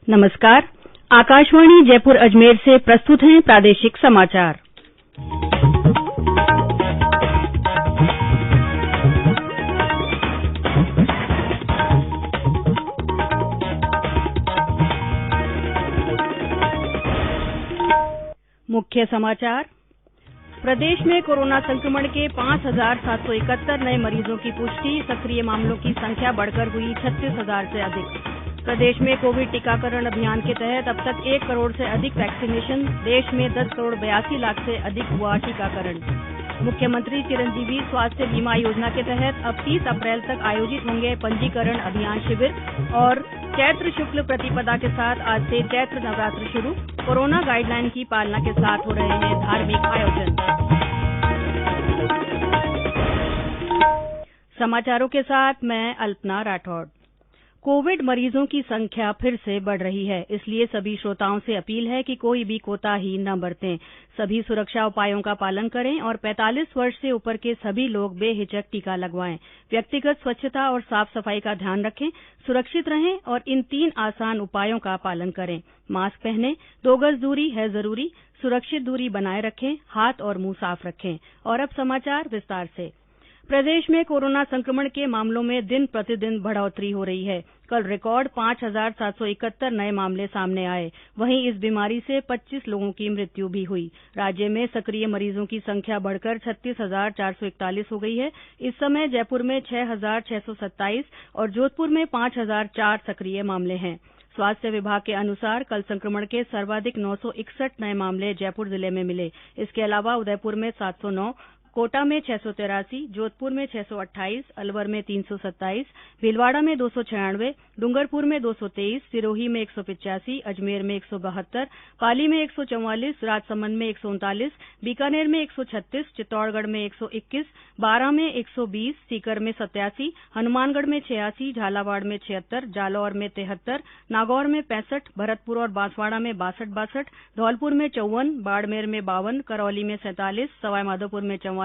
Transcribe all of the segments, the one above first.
नमस्कार। आकाशवाणी जयपुर अजमेर से प्रस्तुत हैं प्रादेशिक समाचार। मुख्य समाचार। प्रदेश में कोरोना संक्रमण के 5,771 नए मरीजों की पुष्टि। सक्रिय मामलों की संख्या बढ़कर हुई 36,000 से अधिक। प्रदेश में कोविड टीकाकरण अभियान के तहत अब तक 1 करोड़ से अधिक वैक्सीनेशन। देश में 10 करोड़ 82 लाख से अधिक हुआ टीकाकरण। मुख्यमंत्री चिरंजीवी स्वास्थ्य बीमा योजना के तहत अब 30 अप्रैल तक आयोजित होंगे पंजीकरण अभियान शिविर। और चैत्र शुक्ल प्रतिपदा के साथ आज से चैत्र नवरात्र शुरू। कोरोना गाइडलाइन की पालना के साथ हो रहे हैं धार्मिक आयोजन। समाचारों के साथ मैं अल्पना राठौड़। कोविड मरीजों की संख्या फिर से बढ़ रही है, इसलिए सभी श्रोताओं से अपील है कि कोई भी कोताही न बरतें। सभी सुरक्षा उपायों का पालन करें और 45 वर्ष से ऊपर के सभी लोग बेहिचक टीका लगवाएं। व्यक्तिगत स्वच्छता और साफ सफाई का ध्यान रखें, सुरक्षित रहें और इन 3 आसान उपायों का पालन करें। मास्क पहनें, 2 गज दूरी है जरूरी, सुरक्षित दूरी बनाए रखें, हाथ और मुंह साफ रखें। और अब समाचार विस्तार से। प्रदेश में कोरोना संक्रमण के मामलों में दिन प्रतिदिन बढ़ोतरी हो रही है। कल रिकॉर्ड 5,771 नए मामले सामने आए। वहीं इस बीमारी से 25 लोगों की मृत्यु भी हुई। राज्य में सक्रिय मरीजों की संख्या बढ़कर 36,441 हो गई है। इस समय जयपुर में 6,627 और जोधपुर में 5,004 सक्रिय मामले हैं। स्वास्थ्य विभाग के अनुसार कल संक्रमण के सर्वाधिक 961 नए मामले जयपुर जिले में मिले। इसके अलावा उदयपुर में 709, कोटा में 683, जोधपुर में 628, अलवर में 327, भीलवाड़ा में 296, डूंगरपुर में 223, सिरोही में 185, अजमेर में 172, पाली में 144, राजसमंद में 139, बीकानेर में 136, चित्तौड़गढ़ में 121, बारां में 120, सीकर में 87, हनुमानगढ़ में 86, झालावाड़ में 76, जालौर में 73, नागौर में 65, भरतपुर और बांसवाड़ा में 62, धौलपुर में 54, बाड़मेर में 52, करौली में 47, सवाईमाधोपुर में 44,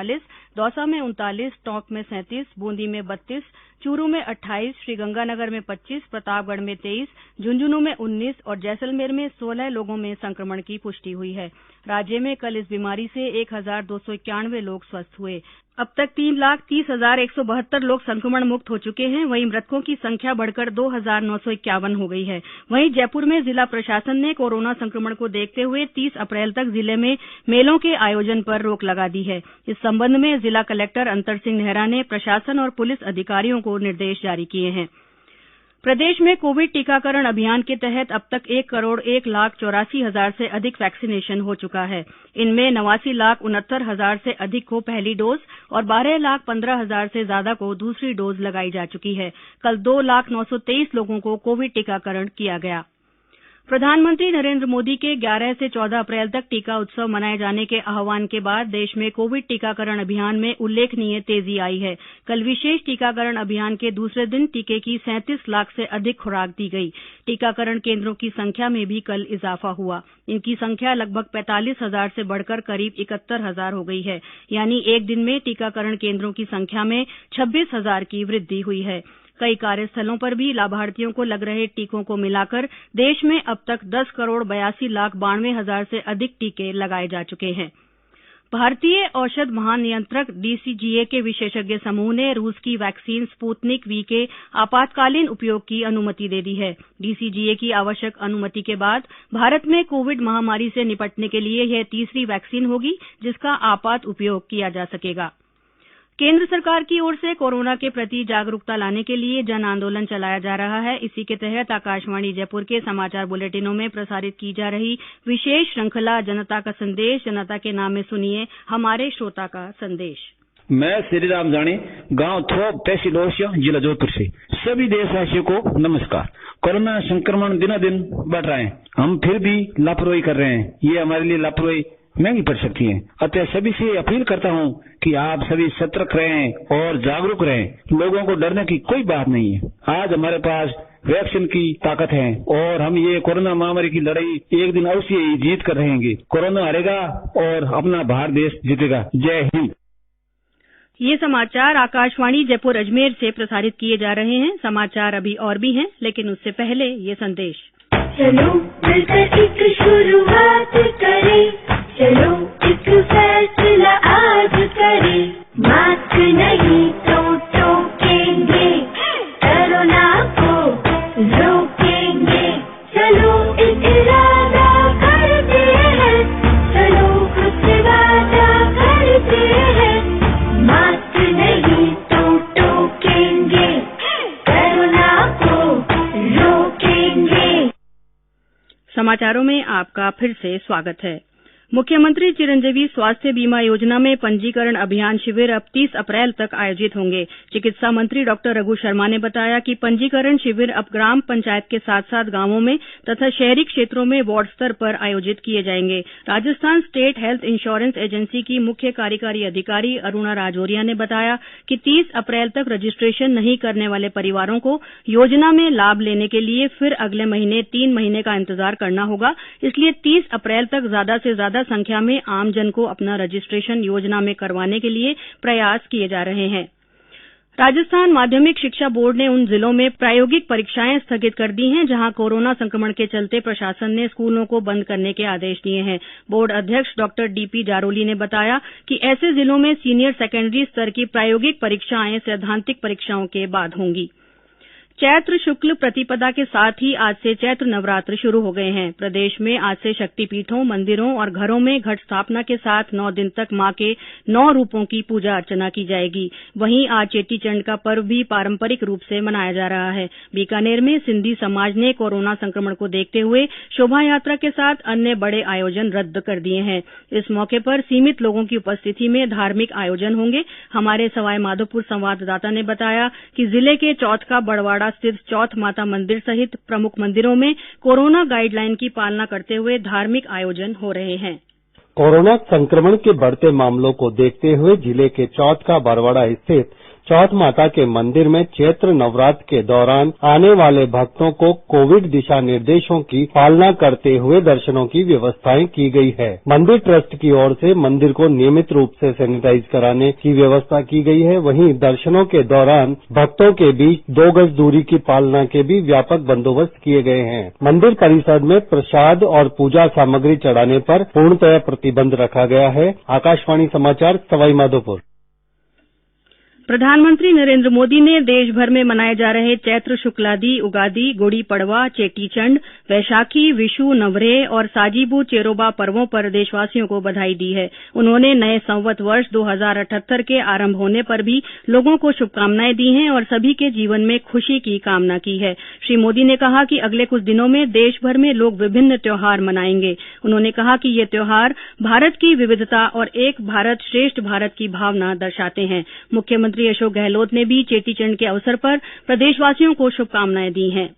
दौसा में 39, टोंक में 37, बूंदी में 32, चूरू में 28, श्रीगंगानगर में 25, प्रतापगढ़ में 23, झुंझुनू में 19 और जैसलमेर में 16 लोगों में संक्रमण की पुष्टि हुई है। राज्य में कल इस बीमारी से 1,291 लोग स्वस्थ हुए। अब तक 3,30,172 लोग संक्रमण मुक्त हो चुके हैं। वहीं मृतकों की संख्या बढ़कर 2,951 हो गई है। वहीं जयपुर में जिला प्रशासन ने कोरोना संक्रमण को देखते हुए 30 अप्रैल तक जिले में मेलों के आयोजन पर रोक लगा दी है। इस संबंध में जिला कलेक्टर अंतर सिंह नेहरा ने प्रशासन और पुलिस अधिकारियों को निर्देश जारी किए हैं। प्रदेश में कोविड टीकाकरण अभियान के तहत अब तक 1 करोड़ 1,84,000 से अधिक वैक्सीनेशन हो चुका है। इनमें 89,69,000 से अधिक को पहली डोज और 12,15,000 से ज्यादा को दूसरी डोज लगाई जा चुकी है। कल 2,09,23 लोगों को कोविड टीकाकरण किया गया। प्रधानमंत्री नरेंद्र मोदी के 11 से 14 अप्रैल तक टीका उत्सव मनाए जाने के आह्वान के बाद देश में कोविड टीकाकरण अभियान में उल्लेखनीय तेजी आई है। कल विशेष टीकाकरण अभियान के दूसरे दिन टीके की 37 लाख से अधिक खुराक दी गई। टीकाकरण केंद्रों की संख्या में भी कल इजाफा हुआ। इनकी संख्या लगभग 45,000 से बढ़कर करीब 71,000 हो गई है। यानी एक दिन में टीकाकरण केंद्रों की संख्या में 26,000 की वृद्धि हुई है। कई कार्यस्थलों पर भी लाभार्थियों को लग रहे टीकों को मिलाकर देश में अब तक 10 करोड़ 82 लाख 92,000 से अधिक टीके लगाए जा चुके हैं। भारतीय औषध महानियंत्रक डीसीजीए के विशेषज्ञ समूह ने रूस की वैक्सीन स्पुतनिक वी के आपातकालीन उपयोग की अनुमति दे दी है। डीसीजीए की आवश्यक अनुमति के बाद भारत में कोविड महामारी से निपटने के लिए यह तीसरी वैक्सीन होगी जिसका आपात उपयोग किया जा सकेगा। केंद्र सरकार की ओर से कोरोना के प्रति जागरूकता लाने के लिए जन आंदोलन चलाया जा रहा है। इसी के तहत आकाशवाणी जयपुर के समाचार बुलेटिनों में प्रसारित की जा रही विशेष श्रृंखला जनता का संदेश, जनता के नाम में सुनिए हमारे श्रोता का संदेश। मैं श्रीराम जानी, गांव थोप, तहसील ओसिया, जिला जोधपुर से सभी देशवासियों को नमस्कार। कोरोना संक्रमण दिनों-दिन बढ़ रहा है, हम फिर भी लापरवाही कर रहे हैं। ये हमारे लिए लापरवाही महंगी पड़ सकती है। अतः सभी से अपील करता हूं कि आप सभी सतर्क रहें और जागरूक रहें। लोगों को डरने की कोई बात नहीं है। आज हमारे पास वैक्सीन की ताकत है और हम ये कोरोना महामारी की लड़ाई एक दिन अवश्य ही जीत कर रहेंगे। कोरोना हारेगा और अपना भारत देश जीतेगा। जय हिंद। ये समाचार आकाशवाणी जयपुर अजमेर से प्रसारित किए जा रहे हैं। समाचार अभी और भी हैं, लेकिन उससे पहले ये संदेश। चलो मिलकर एक शुरुआत करें, चलो एक फैसला आज करें, मास्क नहीं तो टोकेंगे, कोरोना को रोकेंगे, चलो एक इरादा करते हैं, चलो खुद से वादा करते हैं, मास्क नहीं तो टोकेंगे, कोरोना को रोकेंगे। समाचारों में आपका फिर से स्वागत है। मुख्यमंत्री चिरंजीवी स्वास्थ्य बीमा योजना में पंजीकरण अभियान शिविर अब 30 अप्रैल तक आयोजित होंगे। चिकित्सा मंत्री डॉक्टर रघु शर्मा ने बताया कि पंजीकरण शिविर अब ग्राम पंचायत के साथ साथ गांवों में तथा शहरी क्षेत्रों में वार्ड स्तर पर आयोजित किए जाएंगे। Rajasthan state health insurance agency की मुख्य कार्यकारी अधिकारी अरुणा राजौरिया ने बताया कि 30 अप्रैल तक रजिस्ट्रेशन नहीं करने वाले परिवारों को योजना में लाभ लेने के लिए फिर अगले महीने 3 महीने का इंतजार करना होगा। इसलिए 30 अप्रैल तक ज्यादा से ज्यादा संख्या में आमजन को अपना रजिस्ट्रेशन योजना में करवाने के लिए प्रयास किए जा रहे हैं। राजस्थान माध्यमिक शिक्षा बोर्ड ने उन जिलों में प्रायोगिक परीक्षाएं स्थगित कर दी हैं जहां कोरोना संक्रमण के चलते प्रशासन ने स्कूलों को बंद करने के आदेश दिए हैं। बोर्ड अध्यक्ष डॉक्टर डीपी जारोली ने बताया कि ऐसे जिलों में सीनियर सेकेंडरी स्तर की प्रायोगिक परीक्षाएं सैद्धांतिक परीक्षाओं के बाद होंगी। चैत्र शुक्ल प्रतिपदा के साथ ही आज से चैत्र नवरात्र शुरू हो गए हैं। प्रदेश में आज से शक्तिपीठों, मंदिरों और घरों में घट स्थापना के साथ 9 दिन तक मां के 9 रूपों की पूजा अर्चना की जाएगी। वहीं आज चेटीचंड का पर्व भी पारंपरिक रूप से मनाया जा रहा है। बीकानेर में सिंधी समाज ने कोरोना संक्रमण को देखते हुए शोभा यात्रा के साथ अन्य बड़े आयोजन रद्द कर दिए हैं। इस मौके पर सीमित लोगों की उपस्थिति में धार्मिक आयोजन होंगे। हमारे सवाई माधोपुर संवाददाता ने बताया कि जिले के चौथ का बड़वाड़ा स्थित चौथ माता मंदिर सहित प्रमुख मंदिरों में कोरोना गाइडलाइन की पालना करते हुए धार्मिक आयोजन हो रहे हैं। कोरोना संक्रमण के बढ़ते मामलों को देखते हुए जिले के चौथ का बरवाड़ा स्थित चौथ माता के मंदिर में चैत्र नवरात्र के दौरान आने वाले भक्तों को कोविड दिशा निर्देशों की पालना करते हुए दर्शनों की व्यवस्थाएं की गई है। मंदिर ट्रस्ट की ओर से मंदिर को नियमित रूप से सैनिटाइज कराने की व्यवस्था की गई है। वहीं दर्शनों के दौरान भक्तों के बीच 2 गज दूरी की पालना के भी व्यापक बंदोबस्त किए गए हैं। मंदिर परिसर में प्रसाद और पूजा सामग्री चढ़ाने पर पूर्णतः प्रतिबंध रखा गया है। आकाशवाणी समाचार सवाई माधोपुर। प्रधानमंत्री नरेंद्र मोदी ने देश भर में मनाए जा रहे चैत्र शुक्लादि, उगादि, गुड़ी पड़वा, चेटीचंड, वैशाखी, विशु, नवरेह और साजीबू चेरोबा पर्वों पर देशवासियों को बधाई दी है। उन्होंने नए संवत वर्ष 2078 के आरंभ होने पर भी लोगों को शुभकामनाएं दी हैं और सभी के जीवन में खुशी की कामना की है। श्री मोदी ने कहा कि अगले कुछ दिनों में देश भर में लोग विभिन्न त्योहार मनाएंगे। उन्होंने कहा कि ये त्योहार भारत की विविधता और एक भारत श्रेष्ठ भारत की भावना दर्शाते हैं। मुख्यमंत्री अशोक गहलोत ने भी चेटीचंड के अवसर पर प्रदेशवासियों को शुभकामनाएं दी हैं।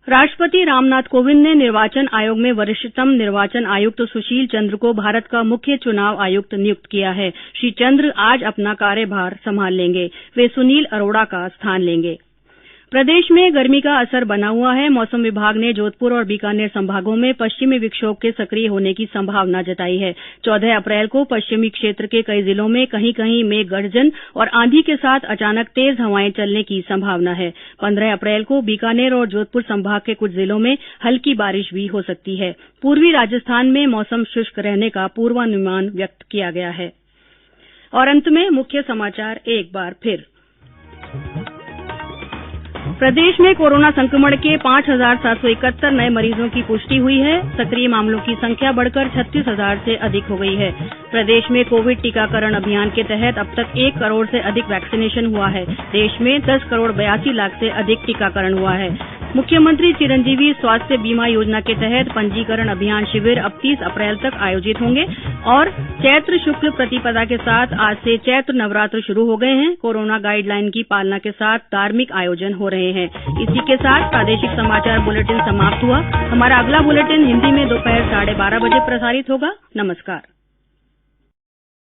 राष्ट्रपति रामनाथ कोविंद ने निर्वाचन आयोग में वरिष्ठतम निर्वाचन आयुक्त सुशील चंद्र को भारत का मुख्य चुनाव आयुक्त नियुक्त किया है। श्री चंद्र आज अपना कार्यभार संभाल लेंगे। वे सुनील अरोड़ा का स्थान लेंगे। प्रदेश में गर्मी का असर बना हुआ है। मौसम विभाग ने जोधपुर और बीकानेर संभागों में पश्चिमी विक्षोभ के सक्रिय होने की संभावना जताई है। 14 अप्रैल को पश्चिमी क्षेत्र के कई जिलों में कहीं-कहीं मेघ गर्जन और आंधी के साथ अचानक तेज हवाएं चलने की संभावना है। 15 अप्रैल को बीकानेर और जोधपुर संभाग के कुछ जिलों में हल्की बारिश भी हो सकती है। पूर्वी राजस्थान में मौसम शुष्क रहने का पूर्वानुमान व्यक्त किया गया है। और अंत में मुख्य समाचार एक बार फिर। प्रदेश में कोरोना संक्रमण के 5,771 नए मरीजों की पुष्टि हुई है। सक्रिय मामलों की संख्या बढ़कर 36,000 से अधिक हो गई है। प्रदेश में कोविड टीकाकरण अभियान के तहत अब तक 1 करोड़ से अधिक वैक्सीनेशन हुआ है। देश में 10 करोड़ 82 लाख से अधिक टीकाकरण हुआ है। मुख्यमंत्री चिरंजीवी स्वास्थ्य बीमा योजना के तहत पंजीकरण अभियान शिविर अब 30 अप्रैल तक आयोजित होंगे। और चैत्र शुक्ल प्रतिपदा के साथ आज से चैत्र नवरात्र शुरू हो गए हैं। कोरोना गाइडलाइन की पालना के साथ धार्मिक आयोजन हो रहे हैं। इसी के साथ प्रादेशिक समाचार बुलेटिन समाप्त हुआ। हमारा अगला बुलेटिन हिंदी में दोपहर 12:30 बजे प्रसारित होगा। नमस्कार।